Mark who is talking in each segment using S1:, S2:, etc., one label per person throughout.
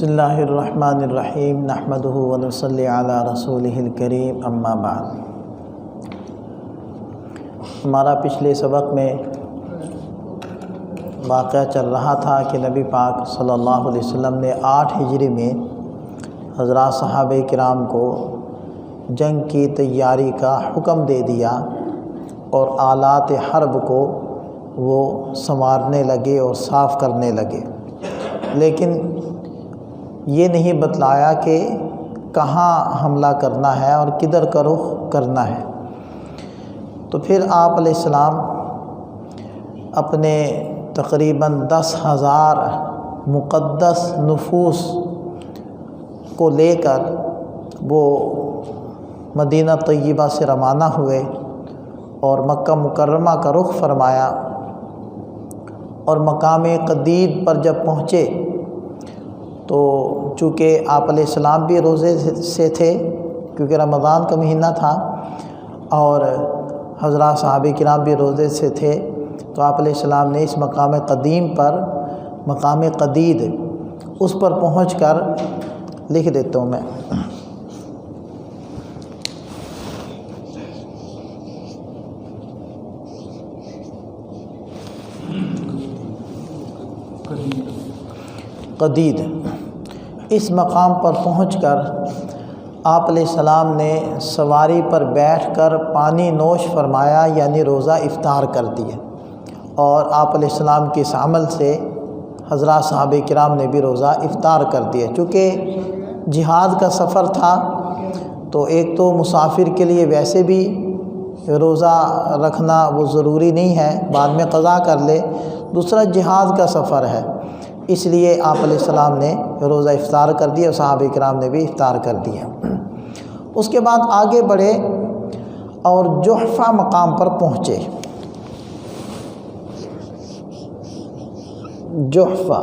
S1: بسم اللہ الرحمن الرحیم نحمدہ ونصلی علی رسولہ الکریم اما بعد۔ ہمارا پچھلے سبق میں واقعہ چل رہا تھا کہ نبی پاک صلی اللہ علیہ وسلم نے 8 ہجری میں حضرات صحابہ کرام کو جنگ کی تیاری کا حکم دے دیا اور آلات حرب کو وہ سنوارنے لگے اور صاف کرنے لگے، لیکن یہ نہیں بتلایا کہ کہاں حملہ کرنا ہے اور کدھر کا رخ کرنا ہے۔ تو پھر آپ علیہ السلام اپنے تقریباً 10,000 مقدس نفوس کو لے کر وہ مدینہ طیبہ سے روانہ ہوئے اور مکہ مکرمہ کا رخ فرمایا، اور مقام قدید پر جب پہنچے تو چونکہ آپ علیہ السلام بھی روزے سے تھے کیونکہ رمضان کا مہینہ تھا، اور حضرات صحابہ کرام بھی روزے سے تھے، تو آپ علیہ السلام نے اس مقام قدیم پر، مقام قدید، اس پر پہنچ کر لکھ دیتا ہوں میں، قدید، اس مقام پر پہنچ کر آپ علیہ السلام نے سواری پر بیٹھ کر پانی نوش فرمایا، یعنی روزہ افطار کر دیا، اور آپ علیہ السلام کے اس عمل سے حضرات صحابہ کرام نے بھی روزہ افطار کر دیا۔ چونکہ جہاد کا سفر تھا تو ایک تو مسافر کے لیے ویسے بھی روزہ رکھنا وہ ضروری نہیں ہے، بعد میں قضا کر لے، دوسرا جہاد کا سفر ہے، اس لیے آپ علیہ السلام نے روزہ افطار کر دیا اور صحابہ کرام نے بھی افطار کر دیا۔ اس کے بعد آگے بڑھے اور جحفہ مقام پر پہنچے۔ جحفہ،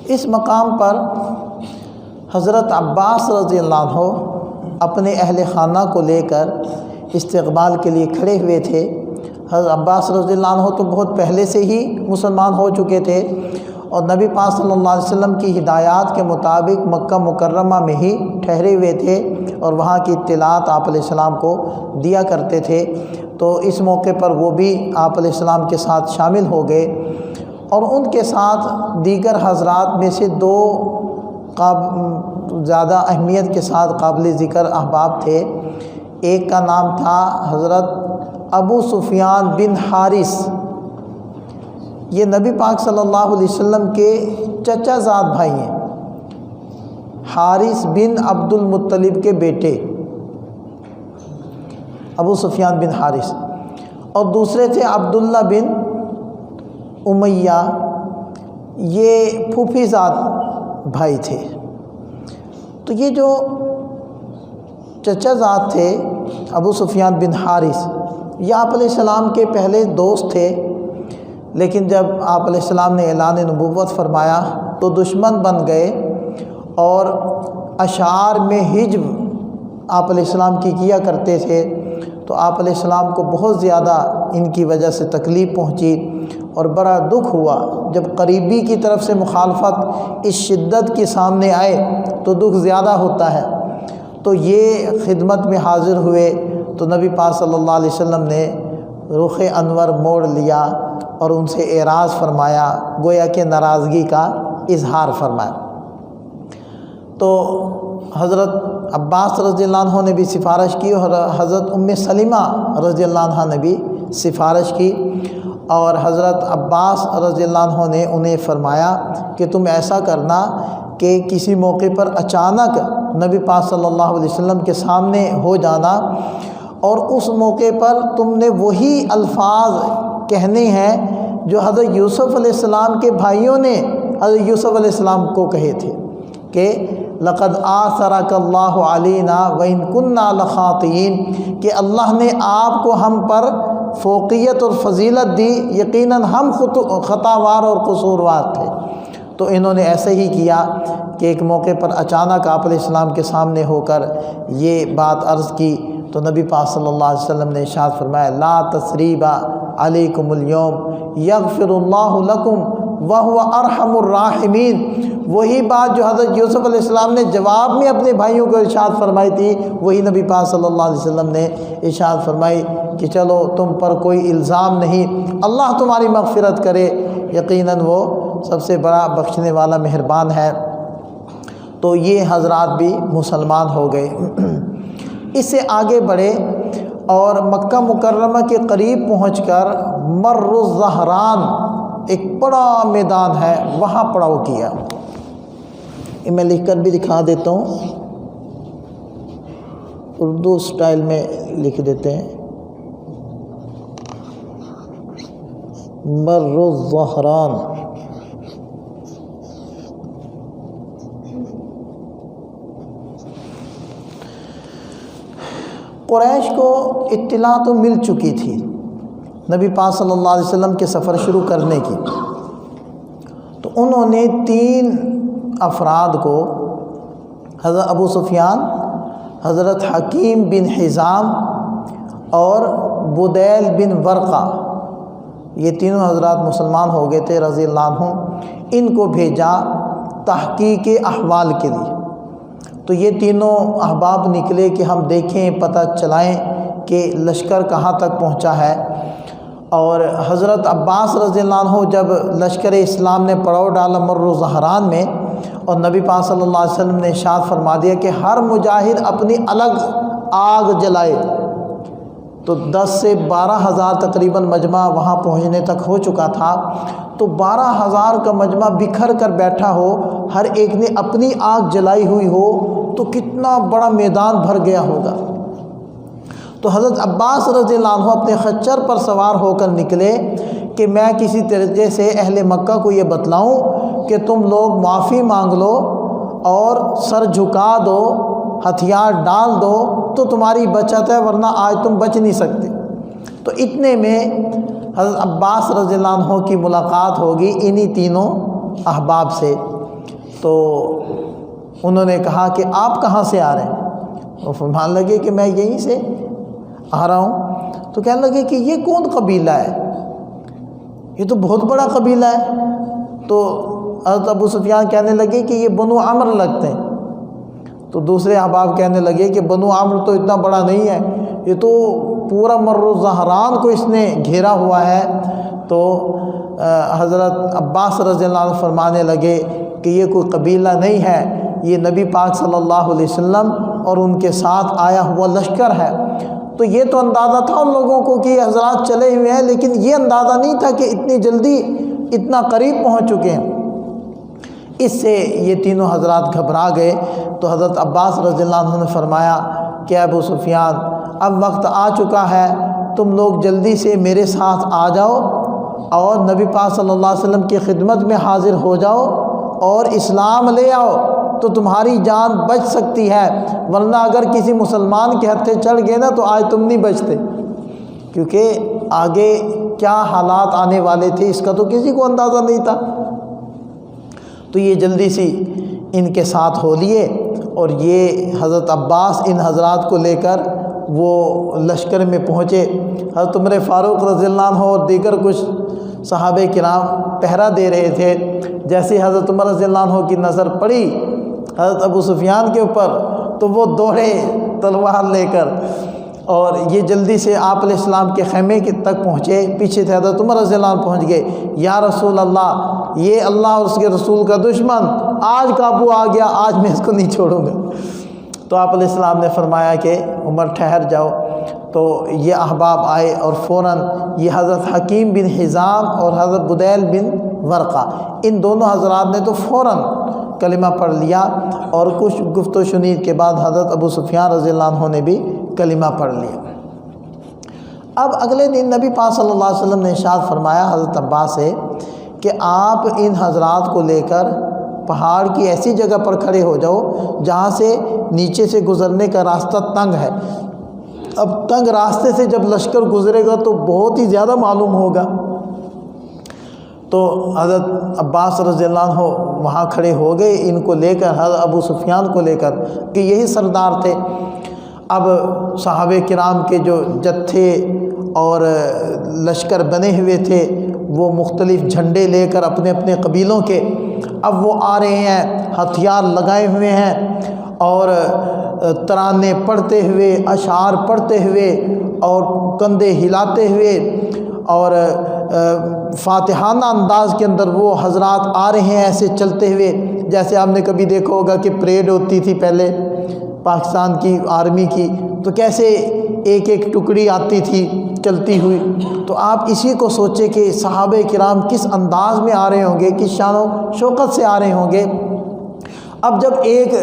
S1: اس مقام پر حضرت عباس رضی اللہ عنہ اپنے اہل خانہ کو لے کر استقبال کے لیے کھڑے ہوئے تھے۔ حضرت عباس رضی اللہ عنہ تو بہت پہلے سے ہی مسلمان ہو چکے تھے، اور نبی پاک صلی اللہ علیہ وسلم کی ہدایات کے مطابق مکہ مکرمہ میں ہی ٹھہرے ہوئے تھے اور وہاں کی اطلاعات آپ علیہ السلام کو دیا کرتے تھے، تو اس موقع پر وہ بھی آپ علیہ السلام کے ساتھ شامل ہو گئے، اور ان کے ساتھ دیگر حضرات میں سے 2 زیادہ اہمیت کے ساتھ قابل ذکر احباب تھے۔ ایک کا نام تھا حضرت ابو سفیان بن حارث، یہ نبی پاک صلی اللہ علیہ وسلم کے چچا زاد بھائی ہیں، حارث بن عبد المطلب کے بیٹے ابو سفیان بن حارث، اور دوسرے تھے عبداللہ بن امیہ، یہ پھوپھی زاد بھائی تھے۔ تو یہ جو چچا زاد تھے ابو سفیان بن حارث، یہ آپ علیہ السلام کے پہلے دوست تھے، لیکن جب آپ علیہ السلام نے اعلان نبوت فرمایا تو دشمن بن گئے، اور اشعار میں حجب آپ علیہ السلام کی کیا کرتے تھے، تو آپ علیہ السلام کو بہت زیادہ ان کی وجہ سے تکلیف پہنچی اور بڑا دکھ ہوا۔ جب قریبی کی طرف سے مخالفت اس شدت کے سامنے آئے تو دکھ زیادہ ہوتا ہے، تو یہ خدمت میں حاضر ہوئے، تو نبی پاک صلی اللہ علیہ وسلم نے رخ انور موڑ لیا اور ان سے اعراض فرمایا، گویا کہ ناراضگی کا اظہار فرمایا۔ تو حضرت عباس رضی اللہ عنہ نے بھی سفارش کی، اور حضرت ام سلمہ رضی اللہ عنہ نے بھی سفارش کی، اور حضرت عباس رضی اللہ عنہ نے انہیں فرمایا کہ تم ایسا کرنا کہ کسی موقع پر اچانک نبی پاک صلی اللہ علیہ وسلم کے سامنے ہو جانا، اور اس موقع پر تم نے وہی الفاظ کہنے ہیں جو حضرت یوسف علیہ السلام کے بھائیوں نے حضرت یوسف علیہ السلام کو کہے تھے کہ لقد آثرک اللہ علینا وإن كنا لخاطئین، کہ اللہ نے آپ کو ہم پر فوقیت اور فضیلت دی، یقیناً ہم خطاوار اور قصوروار تھے۔ تو انہوں نے ایسے ہی کیا کہ ایک موقع پر اچانک آپ علیہ السلام کے سامنے ہو کر یہ بات عرض کی، تو نبی پاک صلی اللہ علیہ وسلم نے ارشاد فرمایا لا تثریب علیکم اليوم یغفر اللہ لکم وَهُوَ أَرْحَمُ الرَّاحِمِينَ، وہی بات جو حضرت یوسف علیہ السلام نے جواب میں اپنے بھائیوں کو ارشاد فرمائی تھی، وہی نبی پاک صلی اللہ علیہ وسلم نے ارشاد فرمائی کہ چلو تم پر کوئی الزام نہیں، اللہ تمہاری مغفرت کرے، یقیناً وہ سب سے بڑا بخشنے والا مہربان ہے۔ تو یہ حضرات بھی مسلمان ہو گئے۔ اس سے آگے بڑھے اور مکہ مکرمہ کے قریب پہنچ کر مر الزہران ایک بڑا میدان ہے، وہاں پڑاؤ کیا۔ یہ میں لکھ کر بھی دکھا دیتا ہوں، اردو سٹائل میں لکھ دیتے ہیں، مر الزہران۔ قریش کو اطلاع تو مل چکی تھی نبی پاک صلی اللہ علیہ وسلم کے سفر شروع کرنے کی، تو انہوں نے 3 افراد کو، حضرت ابو سفیان، حضرت حکیم بن حزام اور بدیل بن ورقہ، یہ تینوں حضرات مسلمان ہو گئے تھے رضی اللہ عنہم، ان کو بھیجا تحقیق احوال کے لیے۔ تو یہ تینوں احباب نکلے کہ ہم دیکھیں، پتہ چلائیں کہ لشکر کہاں تک پہنچا ہے۔ اور حضرت عباس رضی اللہ عنہ جب لشکر اسلام نے پڑاؤ ڈالا مر الزہران میں، اور نبی پاک صلی اللہ علیہ وسلم نے ارشاد فرما دیا کہ ہر مجاہد اپنی الگ آگ جلائے، تو 10 سے 12,000 تقریباً مجمع وہاں پہنچنے تک ہو چکا تھا۔ تو 12,000 کا مجمع بکھر کر بیٹھا ہو، ہر ایک نے اپنی آگ جلائی ہوئی ہو، تو کتنا بڑا میدان بھر گیا ہوگا۔ تو حضرت عباس رضی اللہ عنہ اپنے خچر پر سوار ہو کر نکلے کہ میں کسی طریقے سے اہل مکہ کو یہ بتلاؤں کہ تم لوگ معافی مانگ لو اور سر جھکا دو، ہتھیار ڈال دو تو تمہاری بچت ہے، ورنہ آج تم بچ نہیں سکتے۔ تو اتنے میں حضرت عباس رضی اللہ عنہ کی ملاقات ہوگی انہی تینوں احباب سے۔ تو انہوں نے کہا کہ آپ کہاں سے آ رہے ہیں؟ وہ فرمان لگے کہ میں یہیں سے آ رہا ہوں۔ تو کہنے لگے کہ یہ کون قبیلہ ہے؟ یہ تو بہت بڑا قبیلہ ہے۔ تو حضرت ابو سفیان کہنے لگے کہ یہ بنو عمر لگتے ہیں۔ تو دوسرے احباب کہنے لگے کہ بنو عمر تو اتنا بڑا نہیں ہے، یہ تو پورا مر الزہران کو اس نے گھیرا ہوا ہے۔ تو حضرت عباس رضی اللہ عنہ فرمانے لگے کہ یہ کوئی قبیلہ نہیں ہے، یہ نبی پاک صلی اللہ علیہ وسلم اور ان کے ساتھ آیا ہوا لشکر ہے۔ تو یہ تو اندازہ تھا ان لوگوں کو کہ یہ حضرات چلے ہوئے ہیں، لیکن یہ اندازہ نہیں تھا کہ اتنی جلدی اتنا قریب پہنچ چکے ہیں۔ اس سے یہ تینوں حضرات گھبرا گئے۔ تو حضرت عباس رضی اللہ عنہ نے فرمایا کہ ابو سفیان، اب وقت آ چکا ہے، تم لوگ جلدی سے میرے ساتھ آ جاؤ اور نبی پاک صلی اللہ علیہ وسلم کی خدمت میں حاضر ہو جاؤ اور اسلام لے آؤ تو تمہاری جان بچ سکتی ہے، ورنہ اگر کسی مسلمان کے ہتھے چڑھ گئے نا تو آج تم نہیں بچتے، کیونکہ آگے کیا حالات آنے والے تھے اس کا تو کسی کو اندازہ نہیں تھا۔ تو یہ جلدی سی ان کے ساتھ ہو لیے، اور یہ حضرت عباس ان حضرات کو لے کر وہ لشکر میں پہنچے۔ حضرت عمر فاروق رضی اللہ عنہ اور دیگر کچھ صحابہ کرام پہرا دے رہے تھے۔ جیسے حضرت عمر رضی اللہ عنہ کی نظر پڑی حضرت ابو سفیان کے اوپر تو وہ دوڑے تلوار لے کر، اور یہ جلدی سے آپ علیہ السلام کے خیمے تک پہنچے۔ پیچھے سے حضرت عمر رضی اللہ عنہ پہنچ گئے، یا رسول اللہ، یہ اللہ اور اس کے رسول کا دشمن آج قابو آ گیا، آج میں اس کو نہیں چھوڑوں گا۔ تو آپ علیہ السلام نے فرمایا کہ عمر ٹھہر جاؤ۔ تو یہ احباب آئے اور فوراً یہ حضرت حکیم بن حزام اور حضرت بدیل بن ورقہ، ان دونوں حضرات نے تو فوراً کلمہ پڑھ لیا، اور کچھ گفت و شنید کے بعد حضرت ابو سفیان رضی اللہ عنہ نے بھی کلمہ پڑھ لیا۔ اب اگلے دن نبی پاک صلی اللہ علیہ وسلم نے ارشاد فرمایا حضرت عباس سے کہ آپ ان حضرات کو لے کر پہاڑ کی ایسی جگہ پر کھڑے ہو جاؤ جہاں سے نیچے سے گزرنے کا راستہ تنگ ہے۔ اب تنگ راستے سے جب لشکر گزرے گا تو بہت ہی زیادہ معلوم ہوگا۔ تو حضرت عباس رضی اللہ عنہ وہاں کھڑے ہو گئے ان کو لے کر، حضرت ابو سفیان کو لے کر، کہ یہی سردار تھے۔ اب صحابہ کرام کے جو جتھے اور لشکر بنے ہوئے تھے وہ مختلف جھنڈے لے کر اپنے اپنے قبیلوں کے اب وہ آ رہے ہیں، ہتھیار لگائے ہوئے ہیں اور ترانے پڑھتے ہوئے، اشعار پڑھتے ہوئے اور کندھے ہلاتے ہوئے اور فاتحانہ انداز کے اندر وہ حضرات آ رہے ہیں ایسے چلتے ہوئے، جیسے آپ نے کبھی دیکھا ہوگا کہ پریڈ ہوتی تھی پہلے پاکستان کی آرمی کی، تو کیسے ایک ایک ٹکڑی آتی تھی چلتی ہوئی، تو آپ اسی کو سوچے کہ صحابہ کرام کس انداز میں آ رہے ہوں گے، کس شان و شوکت سے آ رہے ہوں گے۔ اب جب ایک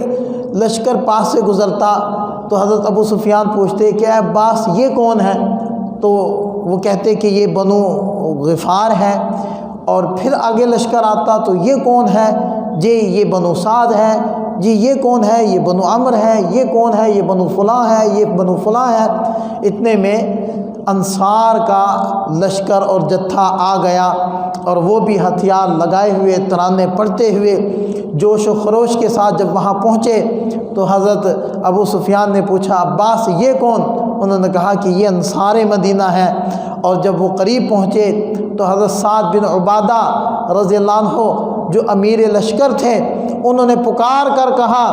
S1: لشکر پاس سے گزرتا تو حضرت ابو سفیان پوچھتے کہ اے عباس یہ کون ہے؟ تو وہ کہتے کہ یہ بنو غفار ہے، اور پھر آگے لشکر آتا تو یہ کون ہے؟ جی یہ بنو سعد ہے، جی یہ کون ہے؟ یہ بنو عمر ہے، یہ کون ہے؟ یہ بنو فلاں ہے، یہ بنو فلاں ہے۔ اتنے میں انصار کا لشکر اور جتھا آ گیا، اور وہ بھی ہتھیار لگائے ہوئے، ترانے پڑھتے ہوئے، جوش و خروش کے ساتھ جب وہاں پہنچے تو حضرت ابو سفیان نے پوچھا عباس یہ کون؟ انہوں نے کہا کہ یہ انصار مدینہ ہے۔ اور جب وہ قریب پہنچے تو حضرت سعد بن عبادہ رضی اللہ عنہ جو امیر لشکر تھے، انہوں نے پکار کر کہا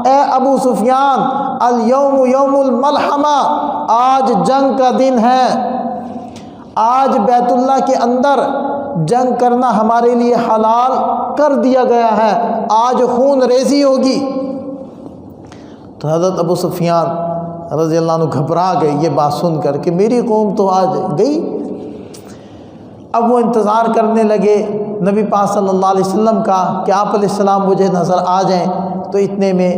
S1: اے ابو سفیان الیوم یوم الملحمہ، آج جنگ کا دن ہے، آج بیت اللہ کے اندر جنگ کرنا ہمارے لیے حلال کر دیا گیا ہے، آج خون ریزی ہوگی۔ تو حضرت ابو سفیان رضی اللہ عنہ گھبرا گئے یہ بات سن کر کہ میری قوم تو آج گئی۔ اب وہ انتظار کرنے لگے نبی پاک صلی اللہ علیہ وسلم کا کہ آپ علیہ السلام مجھے نظر آ جائیں، تو اتنے میں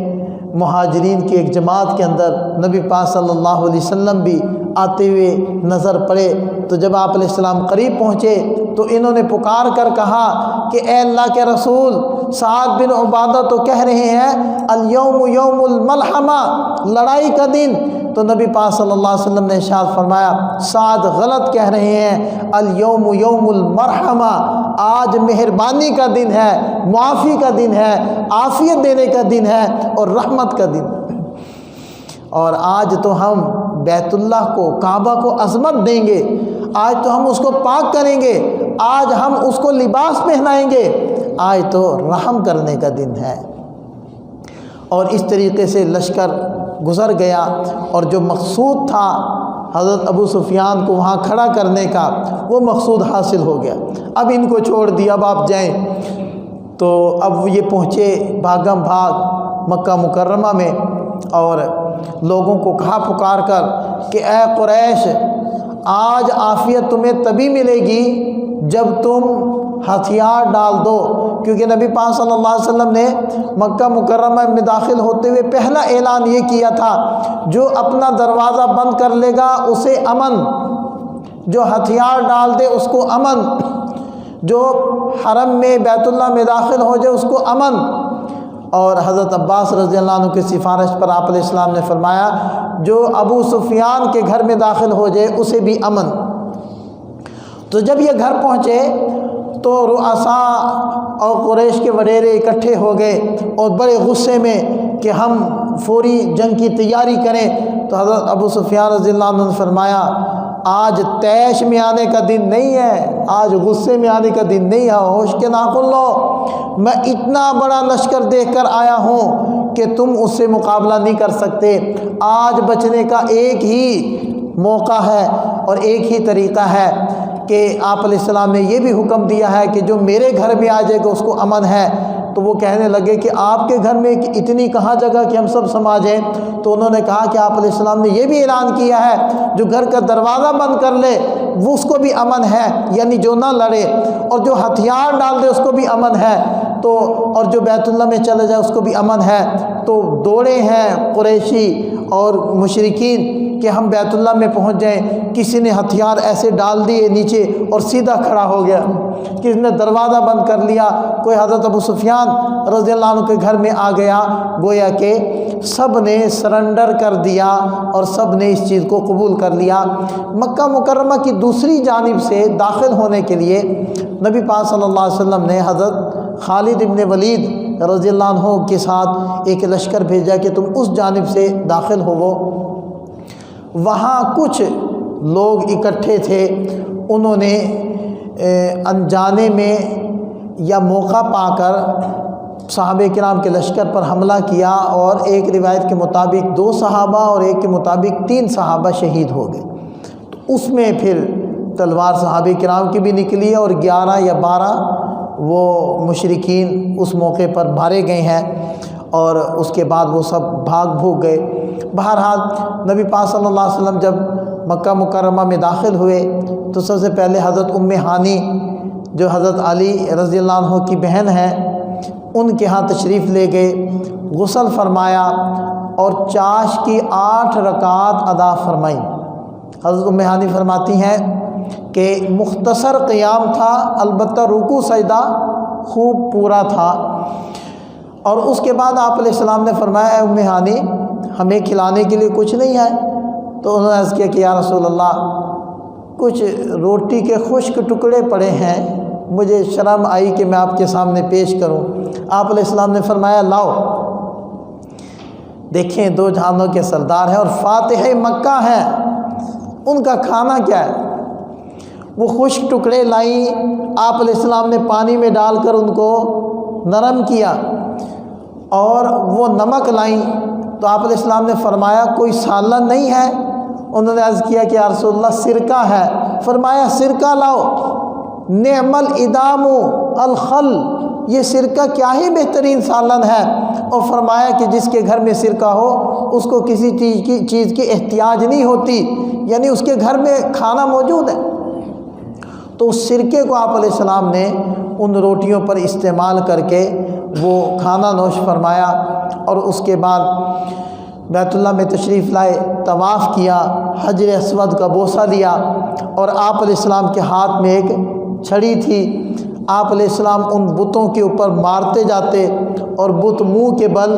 S1: مہاجرین کی ایک جماعت کے اندر نبی پاک صلی اللہ علیہ وسلم بھی آتے ہوئے نظر پڑے۔ تو جب آپ علیہ السلام قریب پہنچے تو انہوں نے پکار کر کہا کہ اے اللہ کے رسول، سعد بن عبادہ تو کہہ رہے ہیں الیوم یوم الملحمہ، لڑائی کا دن۔ تو نبی پاک صلی اللہ علیہ وسلم نے ارشاد فرمایا سعد غلط کہہ رہے ہیں، الیوم یوم المرحمہ، آج مہربانی کا دن ہے، معافی کا دن ہے، عافیت دینے کا دن ہے اور رحمت کا دن۔ اور آج تو ہم بیت اللہ کو، کعبہ کو عظمت دیں گے، آج تو ہم اس کو پاک کریں گے، آج ہم اس کو لباس پہنائیں گے، آج تو رحم کرنے کا دن ہے۔ اور اس طریقے سے لشکر گزر گیا، اور جو مقصود تھا حضرت ابو سفیان کو وہاں کھڑا کرنے کا، وہ مقصود حاصل ہو گیا۔ اب ان کو چھوڑ دیا، اب آپ جائیں۔ تو اب یہ پہنچے بھاگم بھاگ مکہ مکرمہ میں، اور لوگوں کو کہا پکار کر کہ اے قریش، آج عافیت تمہیں تبھی ملے گی جب تم ہتھیار ڈال دو، کیونکہ نبی پاک صلی اللہ علیہ وسلم نے مکہ مکرمہ میں داخل ہوتے ہوئے پہلا اعلان یہ کیا تھا جو اپنا دروازہ بند کر لے گا اسے امن، جو ہتھیار ڈال دے اس کو امن، جو حرم میں بیت اللہ میں داخل ہو جائے اس کو امن۔ اور حضرت عباس رضی اللہ عنہ کی سفارش پر آپ علیہ السلام نے فرمایا جو ابو سفیان کے گھر میں داخل ہو جائے اسے بھی امن۔ تو جب یہ گھر پہنچے تو رؤساء اور قریش کے وڈیرے اکٹھے ہو گئے اور بڑے غصے میں کہ ہم فوری جنگ کی تیاری کریں۔ تو حضرت ابو سفیان رضی اللہ عنہ نے فرمایا آج تیش میں آنے کا دن نہیں ہے، آج غصے میں آنے کا دن نہیں ہے، ہوش کے ناخن لو، میں اتنا بڑا لشکر دیکھ کر آیا ہوں کہ تم اس سے مقابلہ نہیں کر سکتے۔ آج بچنے کا ایک ہی موقع ہے اور ایک ہی طریقہ ہے کہ آپ علیہ السلام نے یہ بھی حکم دیا ہے کہ جو میرے گھر میں آ جائے گا اس کو امن ہے۔ تو وہ کہنے لگے کہ آپ کے گھر میں اتنی کہاں جگہ کہ ہم سب سما جائیں؟ تو انہوں نے کہا کہ آپ علیہ السلام نے یہ بھی اعلان کیا ہے جو گھر کا دروازہ بند کر لے وہ اس کو بھی امن ہے، یعنی جو نہ لڑے، اور جو ہتھیار ڈال دے اس کو بھی امن ہے، تو اور جو بیت اللہ میں چلے جائے اس کو بھی امن ہے۔ تو دوڑے ہیں قریشی اور مشرکین کہ ہم بیت اللہ میں پہنچ جائیں۔ کسی نے ہتھیار ایسے ڈال دیے نیچے اور سیدھا کھڑا ہو گیا، کسی نے دروازہ بند کر لیا، کوئی حضرت ابو سفیان رضی اللہ عنہ کے گھر میں آ گیا۔ گویا کہ سب نے سرنڈر کر دیا اور سب نے اس چیز کو قبول کر لیا۔ مکہ مکرمہ کی دوسری جانب سے داخل ہونے کے لیے نبی پاک صلی اللہ علیہ وسلم نے حضرت خالد ابن ولید رضی اللہ عنہ کے ساتھ ایک لشکر بھیجا کہ تم اس جانب سے داخل ہوو۔ وہاں کچھ لوگ اکٹھے تھے، انہوں نے انجانے میں یا موقع پا کر صحابہ کرام کے لشکر پر حملہ کیا، اور ایک روایت کے مطابق 2 صحابہ اور ایک کے مطابق 3 صحابہ شہید ہو گئے۔ تو اس میں پھر تلوار صحابہ کرام کی بھی نکلی ہے، اور 11 یا 12 وہ مشرکین اس موقع پر مارے گئے ہیں، اور اس کے بعد وہ سب بھاگ بھوگ گئے۔ بہرحال نبی پاک صلی اللہ علیہ وسلم جب مکہ مکرمہ میں داخل ہوئے تو سب سے پہلے حضرت ام ہانی جو حضرت علی رضی اللہ عنہ کی بہن ہیں ان کے ہاں تشریف لے گئے، غسل فرمایا اور چاش کی 8 رکعات ادا فرمائیں۔ حضرت ام ہانی فرماتی ہیں کہ مختصر قیام تھا، البتہ رکوع سجدہ خوب پورا تھا۔ اور اس کے بعد آپ علیہ السلام نے فرمایا اے ام ہانی ہمیں کھلانے کے لیے کچھ نہیں ہے؟ تو انہوں نے عرض کیا کہ یا رسول اللہ کچھ روٹی کے خشک ٹکڑے پڑے ہیں، مجھے شرم آئی کہ میں آپ کے سامنے پیش کروں۔ آپ علیہ السلام نے فرمایا لاؤ۔ دیکھیں 2 جہانوں کے سردار ہیں اور فاتح مکہ ہیں، ان کا کھانا کیا ہے؟ وہ خشک ٹکڑے لائیں، آپ علیہ السلام نے پانی میں ڈال کر ان کو نرم کیا، اور وہ نمک لائیں تو آپ علیہ السلام نے فرمایا کوئی سالن نہیں ہے؟ انہوں نے عرض کیا کہ یا رسول اللہ سرکہ ہے۔ فرمایا سرکہ لاؤ۔ نعم الادام الخل، یہ سرکہ کیا ہی بہترین سالن ہے، اور فرمایا کہ جس کے گھر میں سرکہ ہو اس کو کسی چیز کی احتیاج نہیں ہوتی، یعنی اس کے گھر میں کھانا موجود ہے۔ تو اس سرکے کو آپ علیہ السلام نے ان روٹیوں پر استعمال کر کے وہ کھانا نوش فرمایا، اور اس کے بعد بیت اللہ میں تشریف لائے، طواف کیا، حجر اسود کا بوسہ لیا، اور آپ علیہ السلام کے ہاتھ میں ایک چھڑی تھی۔ آپ علیہ السلام ان بتوں کے اوپر مارتے جاتے اور بت منہ کے بل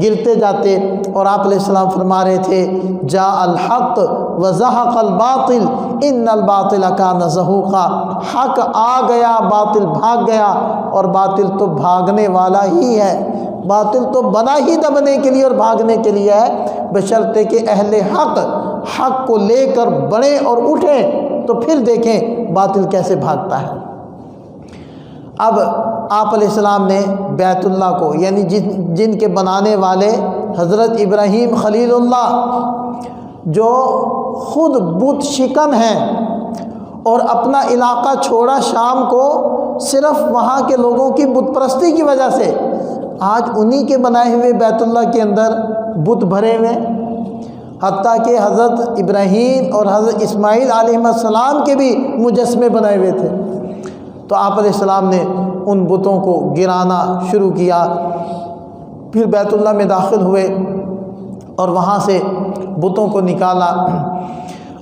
S1: گرتے جاتے، اور آپ علیہ السلام فرما رہے تھے جاء الحق وزہق الباطل ان الباطل کان زہوقا، حق آ گیا باطل بھاگ گیا، اور باطل تو بھاگنے والا ہی ہے، باطل تو بنا ہی دبنے کے لیے اور بھاگنے کے لیے ہے، بشرطے کہ اہل حق کو لے کر بڑھیں اور اٹھیں، تو پھر دیکھیں باطل کیسے بھاگتا ہے۔ اب آپ علیہ السلام نے بیت اللہ کو، یعنی جن کے بنانے والے حضرت ابراہیم خلیل اللہ جو خود بت شکن ہیں، اور اپنا علاقہ چھوڑا شام کو صرف وہاں کے لوگوں کی بت پرستی کی وجہ سے، آج انہی کے بنائے ہوئے بیت اللہ کے اندر بت بھرے ہوئے، حتیٰ کہ حضرت ابراہیم اور حضرت اسماعیل علیہ السلام کے بھی مجسمے بنائے ہوئے تھے۔ تو آپ علیہ السلام نے ان بتوں کو گرانا شروع کیا، پھر بیت اللہ میں داخل ہوئے اور وہاں سے بتوں کو نکالا،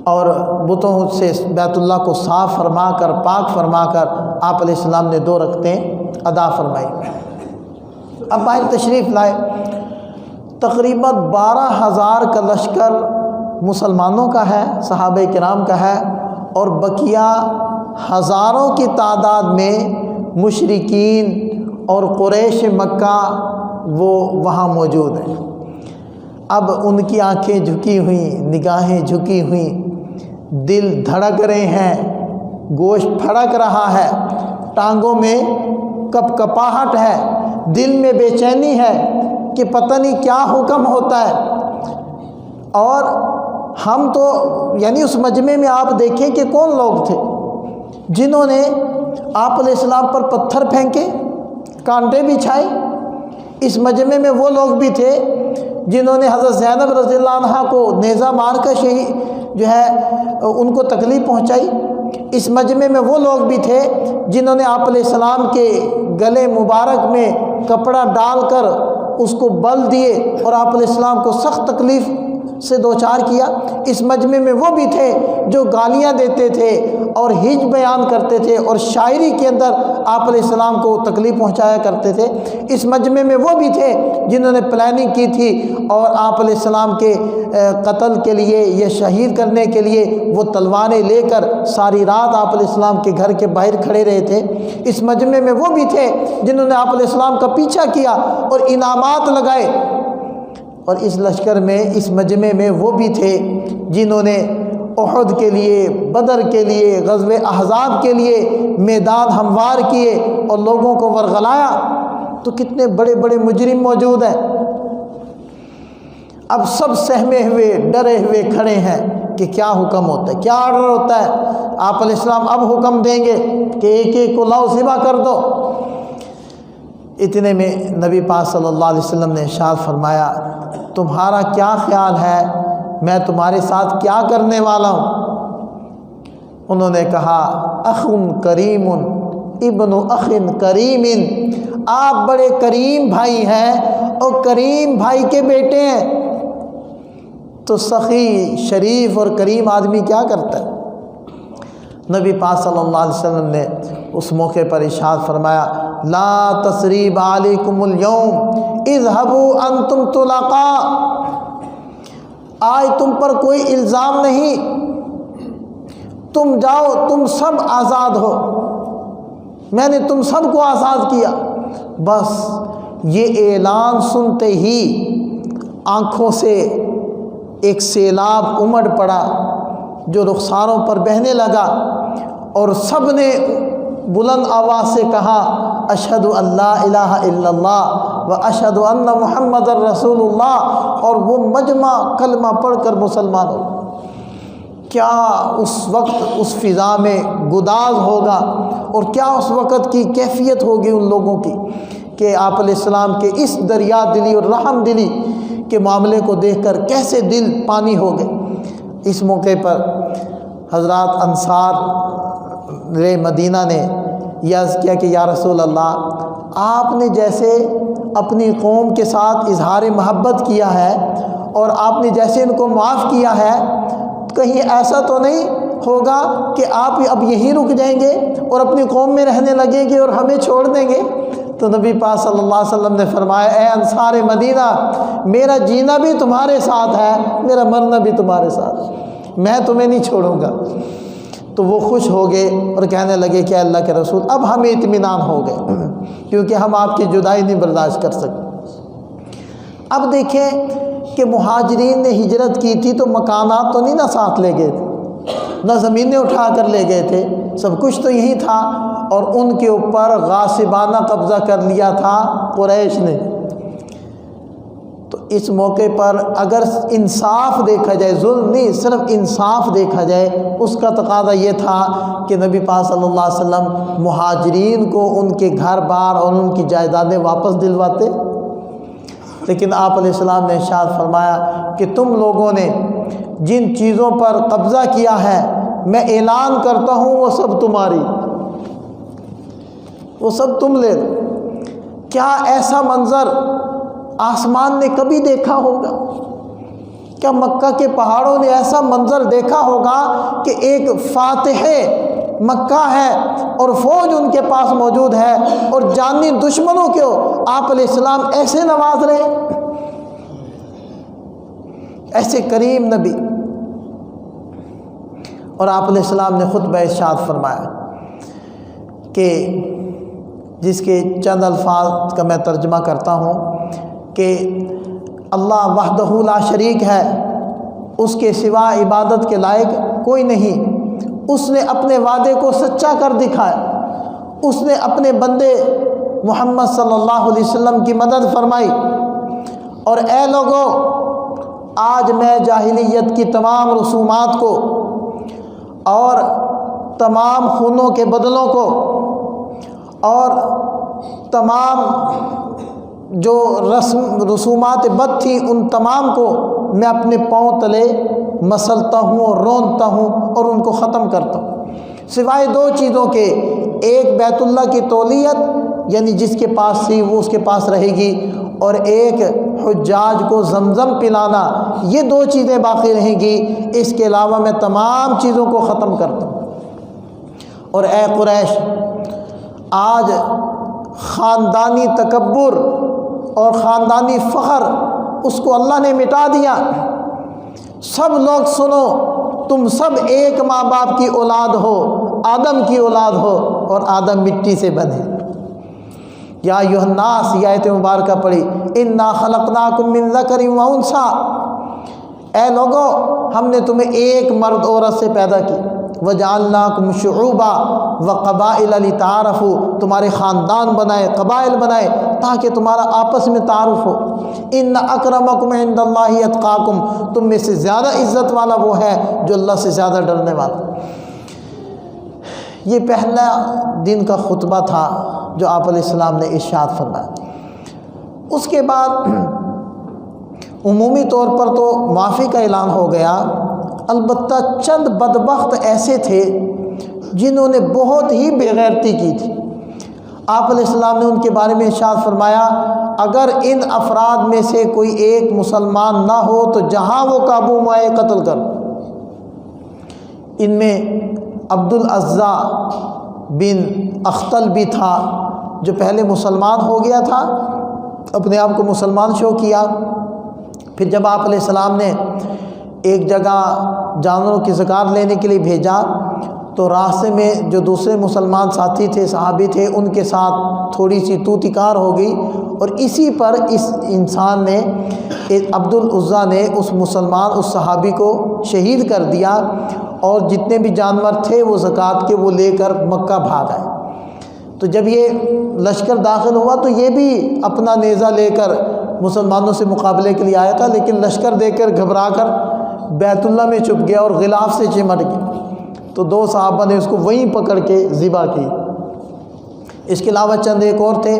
S1: اور بتوں سے بیت اللہ کو صاف فرما کر پاک فرما کر آپ علیہ السلام نے 2 رکعتیں ادا فرمائی۔ اب باہر تشریف لائے، تقریباً 12,000 کا لشکر مسلمانوں کا ہے، صحابہ کرام کا ہے، اور بقیہ ہزاروں کی تعداد میں مشرکین اور قریش مکہ وہ وہاں موجود ہیں۔ اب ان کی آنکھیں جھکی ہوئیں، نگاہیں جھکی ہوئیں، دل دھڑک رہے ہیں، گوشت پھڑک رہا ہے، ٹانگوں میں کپ کپاہٹ ہے، دل میں بے چینی ہے کہ پتہ نہیں کیا حکم ہوتا ہے۔ اور ہم تو یعنی اس مجمع میں آپ دیکھیں کہ کون لوگ تھے جنہوں نے آپ علیہ السلام پر پتھر پھینکے، کانٹے بچھائے۔ اس مجمع میں وہ لوگ بھی تھے جنہوں نے حضرت زینب رضی اللہ عنہا کو نیزہ مار کر جو ہے ان کو تکلیف پہنچائی۔ اس مجمع میں وہ لوگ بھی تھے جنہوں نے آپ علیہ السلام کے گلے مبارک میں کپڑا ڈال کر اس کو بل دیے اور آپ علیہ السلام کو سخت تکلیف سے دوچار کیا۔ اس مجمع میں وہ بھی تھے جو گالیاں دیتے تھے اور ہج بیان کرتے تھے اور شاعری کے اندر آپ علیہ السلام کو تکلیف پہنچایا کرتے تھے۔ اس مجمع میں وہ بھی تھے جنہوں نے پلاننگ کی تھی اور آپ علیہ السلام کے قتل کے لیے یا شہید کرنے کے لیے وہ تلواریں لے کر ساری رات آپ علیہ السلام کے گھر کے باہر کھڑے رہے تھے۔ اس مجمع میں وہ بھی تھے جنہوں نے آپ علیہ السلام کا پیچھا کیا اور انعامات لگائے۔ اور اس لشکر میں، اس مجمع میں وہ بھی تھے جنہوں نے احد کے لیے، بدر کے لیے، غزوہ احزاب کے لیے میدان ہموار کیے اور لوگوں کو ورغلایا، تو کتنے بڑے بڑے مجرم موجود ہیں۔ اب سب سہمے ہوئے، ڈرے ہوئے کھڑے ہیں کہ کیا حکم ہوتا ہے، کیا آرڈر ہوتا ہے۔ آپ علیہ السلام اب حکم دیں گے کہ ایک ایک کو لاؤ ذبح کر دو۔ اتنے میں نبی پاک صلی اللہ علیہ وسلم نے ارشاد فرمایا، تمہارا کیا خیال ہے میں تمہارے ساتھ کیا کرنے والا ہوں؟ انہوں نے کہا، اخ کریم ابن اخ کریم، آپ بڑے کریم بھائی ہیں اور کریم بھائی کے بیٹے ہیں۔ تو سخی، شریف اور کریم آدمی کیا کرتا ہے؟ نبی پاک صلی اللہ علیہ وسلم نے اس موقع پر ارشاد فرمایا، لا تثریب علیکم اليوم اذهبوا انتم طلقاء، آج تم پر کوئی الزام نہیں، تم جاؤ، تم سب آزاد ہو، میں نے تم سب کو آزاد کیا۔ بس یہ اعلان سنتے ہی آنکھوں سے ایک سیلاب امڑ پڑا جو رخساروں پر بہنے لگا، اور سب نے بلند آواز سے کہا، اشہد ان لا الہ الا اللہ و اشہد ان محمد رسول اللہ، اور وہ مجمع کلمہ پڑھ کر مسلمان ہو۔ کیا اس وقت اس فضا میں گداز ہوگا، اور کیا اس وقت کی کیفیت ہوگی ان لوگوں کی کہ آپ علیہ السلام کے اس دریا دلی اور رحم دلی کے معاملے کو دیکھ کر کیسے دل پانی ہو گئے۔ اس موقع پر حضرات انصار مدینہ نے یہ عرض کیا کہ یا رسول اللہ، آپ نے جیسے اپنی قوم کے ساتھ اظہار محبت کیا ہے اور آپ نے جیسے ان کو معاف کیا ہے، کہیں ایسا تو نہیں ہوگا کہ آپ اب یہیں رک جائیں گے اور اپنی قوم میں رہنے لگیں گے اور ہمیں چھوڑ دیں گے؟ تو نبی پاک صلی اللہ علیہ وسلم نے فرمایا، اے انصار مدینہ، میرا جینا بھی تمہارے ساتھ ہے، میرا مرنا بھی تمہارے ساتھ ہے، میں تمہیں نہیں چھوڑوں گا۔ تو وہ خوش ہو گئے اور کہنے لگے کہ اللہ کے رسول، اب ہمیں اطمینان ہو گئے، کیونکہ ہم آپ کی جدائی نہیں برداشت کر سکتے۔ اب دیکھیں کہ مہاجرین نے ہجرت کی تھی تو مکانات تو نہیں نہ ساتھ لے گئے تھے، نہ زمینیں اٹھا کر لے گئے تھے، سب کچھ تو یہی تھا، اور ان کے اوپر غاصبانہ قبضہ کر لیا تھا قریش نے۔ تو اس موقع پر اگر انصاف دیکھا جائے، ظلم نہیں، صرف انصاف دیکھا جائے، اس کا تقاضا یہ تھا کہ نبی پاک صلی اللہ علیہ وسلم مہاجرین کو ان کے گھر بار اور ان کی جائیدادیں واپس دلواتے، لیکن آپ علیہ السلام نے ارشاد فرمایا کہ تم لوگوں نے جن چیزوں پر قبضہ کیا ہے، میں اعلان کرتا ہوں وہ سب تمہاری، وہ سب تم لے لو۔ کیا ایسا منظر آسمان نے کبھی دیکھا ہوگا؟ کیا مکہ کے پہاڑوں نے ایسا منظر دیکھا ہوگا کہ ایک فاتح مکہ ہے اور فوج ان کے پاس موجود ہے اور جانی دشمنوں کو آپ علیہ السلام ایسے نواز رہے ہیں؟ ایسے کریم نبی، اور آپ علیہ السلام نے خطبہ ارشاد فرمایا کہ جس کے چند الفاظ کا میں ترجمہ کرتا ہوں کہ اللہ وحدہ لا شریک ہے، اس کے سوا عبادت کے لائق کوئی نہیں، اس نے اپنے وعدے کو سچا کر دکھایا، اس نے اپنے بندے محمد صلی اللہ علیہ وسلم کی مدد فرمائی۔ اور اے لوگو، آج میں جاہلیت کی تمام رسومات کو اور تمام خونوں کے بدلوں کو اور تمام جو رسومات بد تھیں ان تمام کو میں اپنے پاؤں تلے مسلتا ہوں اور رونتا ہوں اور ان کو ختم کرتا ہوں، سوائے دو چیزوں کے، ایک بیت اللہ کی تولیت یعنی جس کے پاس تھی وہ اس کے پاس رہے گی، اور ایک حجاج کو زمزم پلانا، یہ دو چیزیں باقی رہیں گی، اس کے علاوہ میں تمام چیزوں کو ختم کرتا ہوں۔ اور اے قریش، آج خاندانی تکبر اور خاندانی فخر اس کو اللہ نے مٹا دیا۔ سب لوگ سنو، تم سب ایک ماں باپ کی اولاد ہو، آدم کی اولاد ہو، اور آدم مٹی سے بنے۔ یا ایھا الناس، یہ آیت مبارکہ پڑھی، انا خلقناکم من ذکر و انثی، اے لوگو ہم نے تمہیں ایک مرد عورت سے پیدا کی، وَجَعَلْنَاكُمْ شُعُوبًا وَقَبَائِلَ لِتَعَارَفُوا، تمہارے خاندان بنائے، قبائل بنائے تاکہ تمہارا آپس میں تعارف ہو۔ إِنَّ أَكْرَمَكُمْ عِنْدَ اللَّهِ أَتْقَاكُمْ، تم میں سے زیادہ عزت والا وہ ہے جو اللہ سے زیادہ ڈرنے والا۔ یہ پہلا دن کا خطبہ تھا جو آپ علیہ السلام نے ارشاد فرمایا۔ اس کے بعد عمومی طور پر تو معافی کا اعلان ہو گیا، البتہ چند بدبخت ایسے تھے جنہوں نے بہت ہی بے غیرتی کی تھی۔ آپ علیہ السلام نے ان کے بارے میں ارشاد فرمایا، اگر ان افراد میں سے کوئی ایک مسلمان نہ ہو تو جہاں وہ قابو میں آئے قتل کر۔ ان میں عبد العزیٰ بن اختل بھی تھا جو پہلے مسلمان ہو گیا تھا، اپنے آپ کو مسلمان شو کیا، پھر جب آپ علیہ السلام نے ایک جگہ جانوروں کی زکوٰۃ لینے کے لیے بھیجا تو راستے میں جو دوسرے مسلمان ساتھی تھے، صحابی تھے، ان کے ساتھ تھوڑی سی تو تکار ہو گئی، اور اسی پر اس انسان نے، عبد العزیٰ نے اس مسلمان اس صحابی کو شہید کر دیا، اور جتنے بھی جانور تھے وہ زکوٰۃ کے وہ لے کر مکہ بھاگ آئے۔ تو جب یہ لشکر داخل ہوا تو یہ بھی اپنا نیزہ لے کر مسلمانوں سے مقابلے کے لیے آیا تھا، لیکن لشکر دیکھ کر گھبرا کر بیت اللہ میں چھپ گیا اور غلاف سے چمٹ گیا، تو دو صحابہ نے اس کو وہیں پکڑ کے ذبح کی۔ اس کے علاوہ چند ایک اور تھے،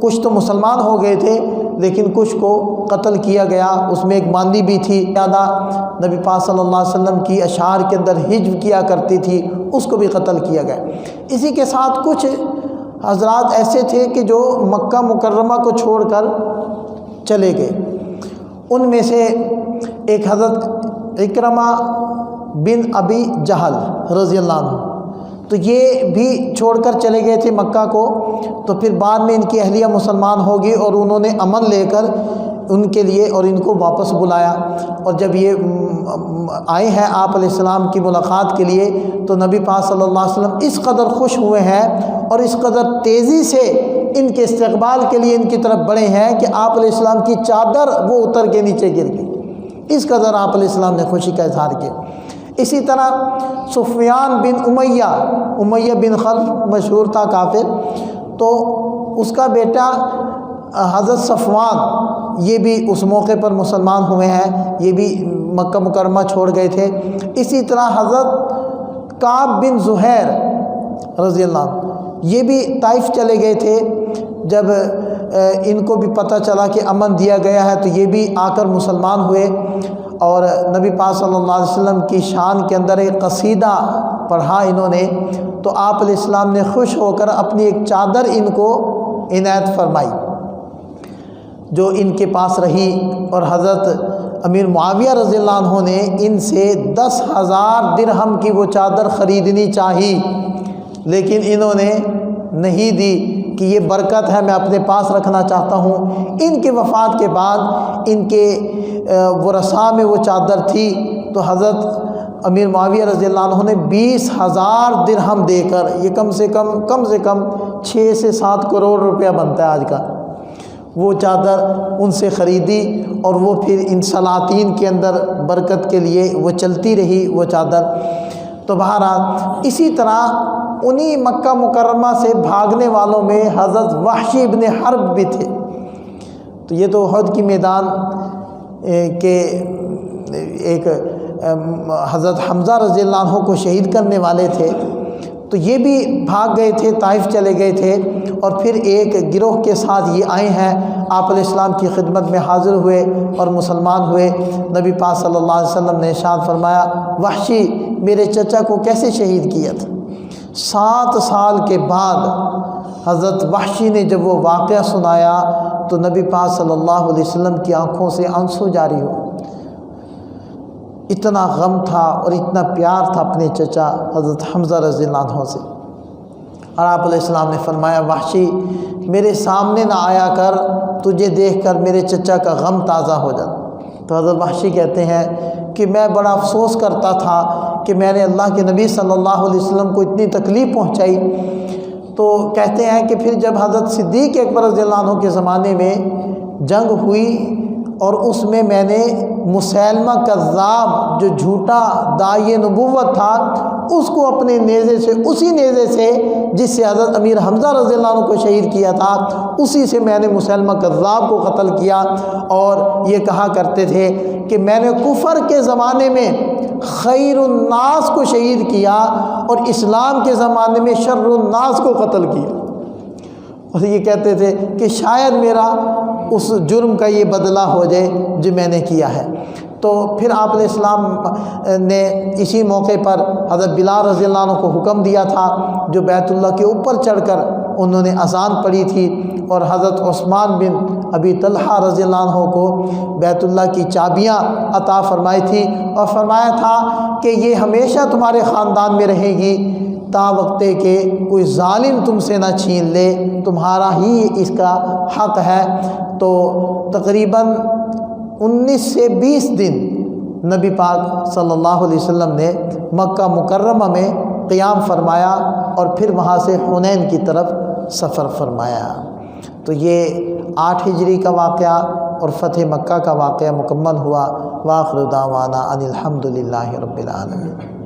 S1: کچھ تو مسلمان ہو گئے تھے لیکن کچھ کو قتل کیا گیا۔ اس میں ایک باندی بھی تھی، زیادہ نبی پاک صلی اللہ علیہ وسلم کی اشعار کے اندر حجب کیا کرتی تھی، اس کو بھی قتل کیا گیا۔ اسی کے ساتھ کچھ حضرات ایسے تھے کہ جو مکہ مکرمہ کو چھوڑ کر چلے گئے، ان میں سے ایک حضرت اکرمہ بن ابی جہل رضی اللہ عنہ، تو یہ بھی چھوڑ کر چلے گئے تھے مکہ کو، تو پھر بعد میں ان کی اہلیہ مسلمان ہوگی اور انہوں نے امن لے کر ان کے لیے اور ان کو واپس بلایا، اور جب یہ آئے ہیں آپ علیہ السلام کی ملاقات کے لیے تو نبی پاک صلی اللہ علیہ وسلم اس قدر خوش ہوئے ہیں اور اس قدر تیزی سے ان کے استقبال کے لیے ان کی طرف بڑھے ہیں کہ آپ علیہ السلام کی چادر وہ اتر کے نیچے گر گئی، اس قدر آپ علیہ السلام نے خوشی کا اظہار کیا۔ اسی طرح سفیان بن امیہ بن خلف مشہور تھا کافر، تو اس کا بیٹا حضرت صفوان یہ بھی اس موقع پر مسلمان ہوئے ہیں، یہ بھی مکہ مکرمہ چھوڑ گئے تھے۔ اسی طرح حضرت کعب بن زہیر رضی اللہ عنہ یہ بھی طائف چلے گئے تھے، جب ان کو بھی پتہ چلا کہ امن دیا گیا ہے تو یہ بھی آ کر مسلمان ہوئے، اور نبی پاک صلی اللہ علیہ وسلم کی شان کے اندر ایک قصیدہ پڑھا انہوں نے، تو آپ علیہ السلام نے خوش ہو کر اپنی ایک چادر ان کو عنایت فرمائی جو ان کے پاس رہی، اور حضرت امیر معاویہ رضی اللہ عنہ نے ان سے 10,000 درہم کی وہ چادر خریدنی چاہی، لیکن انہوں نے نہیں دی کہ یہ برکت ہے، میں اپنے پاس رکھنا چاہتا ہوں۔ ان کے وفات کے بعد ان کے ورثاء میں وہ چادر تھی، تو حضرت امیر معاویہ رضی اللہ عنہ نے 20,000 درہم دے کر، یہ کم سے کم 6 سے 7 کروڑ روپیہ بنتا ہے آج کا، وہ چادر ان سے خریدی، اور وہ پھر ان سلاطین کے اندر برکت کے لیے وہ چلتی رہی وہ چادر۔ تو بہرحال اسی طرح انہی مکہ مکرمہ سے بھاگنے والوں میں حضرت وحشی ابن حرب بھی تھے، تو یہ تو احد کی میدان کے ایک حضرت حمزہ رضی اللہ عنہ کو شہید کرنے والے تھے، تو یہ بھی بھاگ گئے تھے، طائف چلے گئے تھے، اور پھر ایک گروہ کے ساتھ یہ آئے ہیں، آپ علیہ السلام کی خدمت میں حاضر ہوئے اور مسلمان ہوئے۔ نبی پاک صلی اللہ علیہ وسلم نے ارشاد فرمایا، وحشی میرے چچا کو کیسے شہید کیا تھا؟ 7 سال کے بعد حضرت وحشی نے جب وہ واقعہ سنایا تو نبی پاک صلی اللہ علیہ وسلم کی آنکھوں سے آنسو جاری ہو، اتنا غم تھا اور اتنا پیار تھا اپنے چچا حضرت حمزہ رضی اللہ عنہ سے۔ اور آپ علیہ السلام نے فرمایا، وحشی میرے سامنے نہ آیا کر، تجھے دیکھ کر میرے چچا کا غم تازہ ہو جاتا۔ تو حضرت وحشی کہتے ہیں کہ میں بڑا افسوس کرتا تھا کہ میں نے اللہ کے نبی صلی اللہ علیہ وسلم کو اتنی تکلیف پہنچائی۔ تو کہتے ہیں کہ پھر جب حضرت صدیق اکبر رضی اللہ عنہ کے زمانے میں جنگ ہوئی اور اس میں میں نے مسیلمہ کذاب جو جھوٹا داعی نبوت تھا اس کو اپنے نیزے سے، اسی نیزے سے جس سے حضرت امیر حمزہ رضی اللہ عنہ کو شہید کیا تھا، اسی سے میں نے مسیلمہ کذاب کو قتل کیا۔ اور یہ کہا کرتے تھے کہ میں نے کفر کے زمانے میں خیر الناس کو شہید کیا اور اسلام کے زمانے میں شر الناس کو قتل کیا۔ اور یہ کہتے تھے کہ شاید میرا اس جرم کا یہ بدلہ ہو جائے جو میں نے کیا ہے۔ تو پھر آپ علیہ السلام نے اسی موقع پر حضرت بلال رضی اللہ عنہ کو حکم دیا تھا، جو بیت اللہ کے اوپر چڑھ کر انہوں نے اذان پڑھی تھی، اور حضرت عثمان بن ابی طلحہ رضی اللہ عنہ کو بیت اللہ کی چابیاں عطا فرمائی تھی، اور فرمایا تھا کہ یہ ہمیشہ تمہارے خاندان میں رہے گی تا وقتے کہ کوئی ظالم تم سے نہ چھین لے، تمہارا ہی اس کا حق ہے۔ تو تقریباً 19 سے 20 دن نبی پاک صلی اللہ علیہ وسلم نے مکہ مکرمہ میں قیام فرمایا، اور پھر وہاں سے حنین کی طرف سفر فرمایا۔ تو یہ 8 ہجری کا واقعہ اور فتح مکہ کا واقعہ مکمل ہوا۔ وآخر دعوانا ان الحمد للہ رب العالمین۔